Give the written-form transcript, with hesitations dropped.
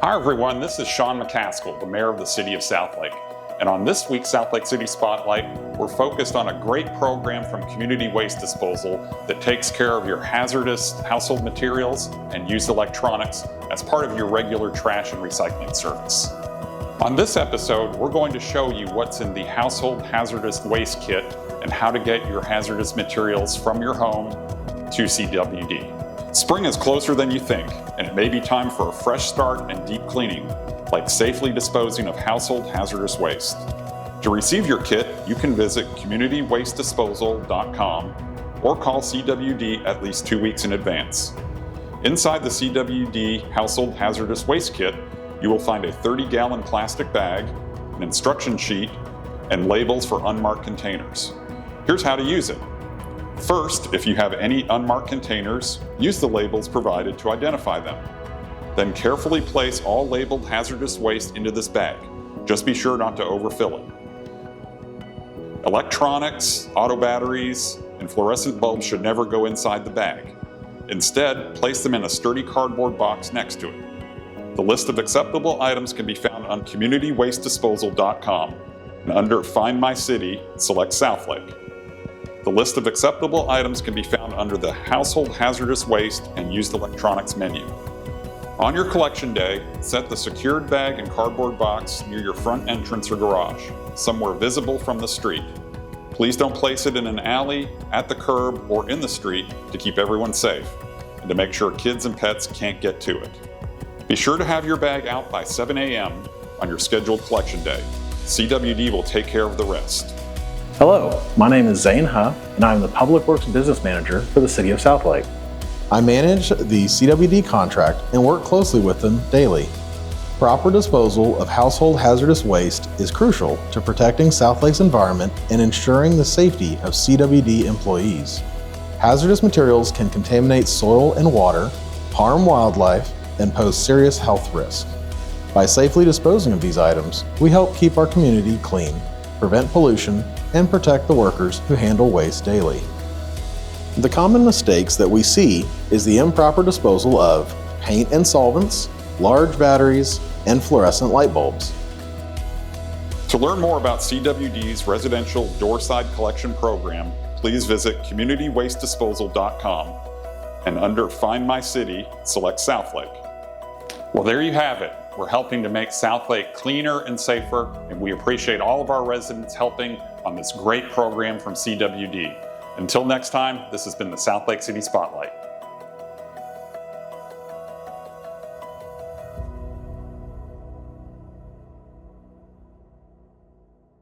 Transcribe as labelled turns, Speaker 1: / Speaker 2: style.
Speaker 1: Hi everyone, this is Shawn McCaskill, the Mayor of the City of Southlake. And on this week's Southlake City Spotlight, we're focused on a great program from Community Waste Disposal that takes care of your hazardous household materials and used electronics as part of your regular trash and recycling service. On this episode, we're going to show you what's in the Household Hazardous Waste Kit and how to get your hazardous materials from your home to CWD. Spring is closer than you think, and it may be time for a fresh start and deep cleaning, like safely disposing of household hazardous waste. To receive your kit, you can visit communitywastedisposal.com or call CWD at least 2 weeks in advance. Inside the CWD Household Hazardous Waste Kit, you will find a 30-gallon plastic bag, an instruction sheet, and labels for unmarked containers. Here's how to use it. First, if you have any unmarked containers, use the labels provided to identify them. Then carefully place all labeled hazardous waste into this bag. Just be sure not to overfill it. Electronics, auto batteries, and fluorescent bulbs should never go inside the bag. Instead, place them in a sturdy cardboard box next to it. The list of acceptable items can be found on communitywastedisposal.com, and under Find My City, select Southlake. The list of acceptable items can be found under the Household Hazardous Waste and Used Electronics menu. On your collection day, set the secured bag and cardboard box near your front entrance or garage, somewhere visible from the street. Please don't place it in an alley, at the curb, or in the street to keep everyone safe, and to make sure kids and pets can't get to it. Be sure to have your bag out by 7 a.m. on your scheduled collection day. CWD will take care of the rest.
Speaker 2: Hello, my name is Zayne Huff, and I'm the Public Works Business Manager for the City of Southlake.
Speaker 3: I manage the CWD contract and work closely with them daily. Proper disposal of household hazardous waste is crucial to protecting Southlake's environment and ensuring the safety of CWD employees. Hazardous materials can contaminate soil and water, harm wildlife, and pose serious health risks. By safely disposing of these items, we help keep our community clean, prevent pollution, and protect the workers who handle waste daily. The common mistakes that we see is the improper disposal of paint and solvents, large batteries, and fluorescent light bulbs.
Speaker 1: To learn more about CWD's residential doorside collection program, please visit communitywastedisposal.com and under Find My City, select Southlake. Well, there you have it. We're helping to make Southlake cleaner and safer, and we appreciate all of our residents helping on this great program from CWD. Until next time, this has been the Southlake City Spotlight.